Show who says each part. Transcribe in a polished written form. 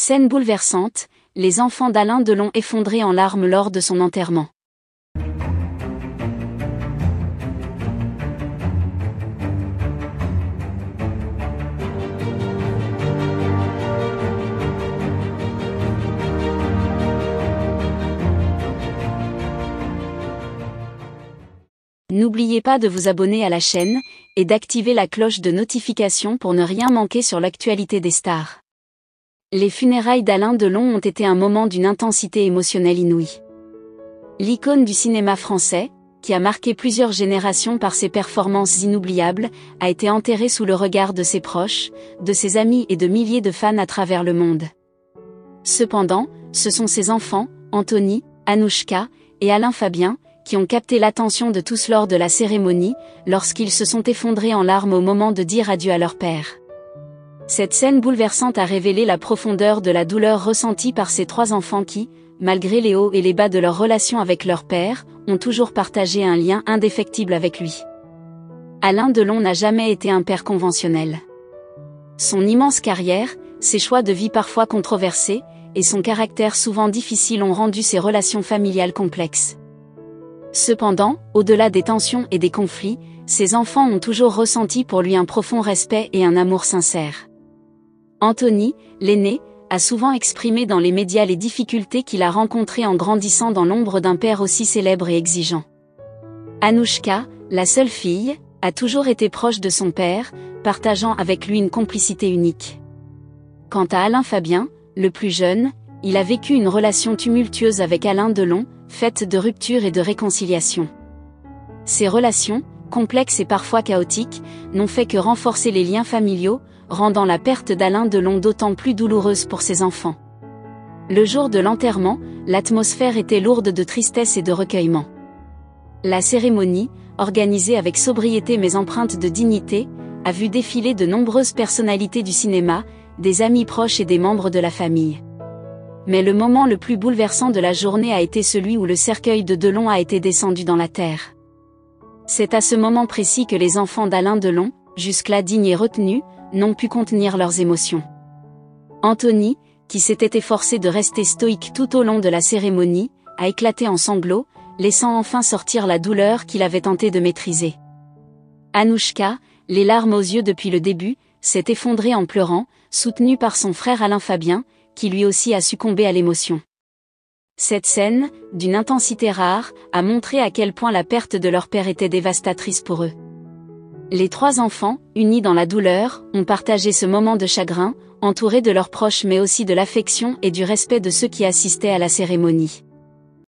Speaker 1: Scène bouleversante, les enfants d'Alain Delon effondrés en larmes lors de son enterrement. N'oubliez pas de vous abonner à la chaîne, et d'activer la cloche de notification pour ne rien manquer sur l'actualité des stars. Les funérailles d'Alain Delon ont été un moment d'une intensité émotionnelle inouïe. L'icône du cinéma français, qui a marqué plusieurs générations par ses performances inoubliables, a été enterrée sous le regard de ses proches, de ses amis et de milliers de fans à travers le monde. Cependant, ce sont ses enfants, Anthony, Anouchka et Alain Fabien, qui ont capté l'attention de tous lors de la cérémonie, lorsqu'ils se sont effondrés en larmes au moment de dire adieu à leur père. Cette scène bouleversante a révélé la profondeur de la douleur ressentie par ces trois enfants qui, malgré les hauts et les bas de leur relation avec leur père, ont toujours partagé un lien indéfectible avec lui. Alain Delon n'a jamais été un père conventionnel. Son immense carrière, ses choix de vie parfois controversés, et son caractère souvent difficile ont rendu ses relations familiales complexes. Cependant, au-delà des tensions et des conflits, ses enfants ont toujours ressenti pour lui un profond respect et un amour sincère. Anthony, l'aîné, a souvent exprimé dans les médias les difficultés qu'il a rencontrées en grandissant dans l'ombre d'un père aussi célèbre et exigeant. Anouchka, la seule fille, a toujours été proche de son père, partageant avec lui une complicité unique. Quant à Alain Fabien, le plus jeune, il a vécu une relation tumultueuse avec Alain Delon, faite de ruptures et de réconciliations. Ces relations, complexes et parfois chaotiques, n'ont fait que renforcer les liens familiaux, rendant la perte d'Alain Delon d'autant plus douloureuse pour ses enfants. Le jour de l'enterrement, l'atmosphère était lourde de tristesse et de recueillement. La cérémonie, organisée avec sobriété mais empreinte de dignité, a vu défiler de nombreuses personnalités du cinéma, des amis proches et des membres de la famille. Mais le moment le plus bouleversant de la journée a été celui où le cercueil de Delon a été descendu dans la terre. C'est à ce moment précis que les enfants d'Alain Delon, jusque-là dignes et retenus, n'ont pu contenir leurs émotions. Anthony, qui s'était efforcé de rester stoïque tout au long de la cérémonie, a éclaté en sanglots, laissant enfin sortir la douleur qu'il avait tenté de maîtriser. Anouchka, les larmes aux yeux depuis le début, s'est effondrée en pleurant, soutenue par son frère Alain Fabien, qui lui aussi a succombé à l'émotion. Cette scène, d'une intensité rare, a montré à quel point la perte de leur père était dévastatrice pour eux. Les trois enfants, unis dans la douleur, ont partagé ce moment de chagrin, entourés de leurs proches mais aussi de l'affection et du respect de ceux qui assistaient à la cérémonie.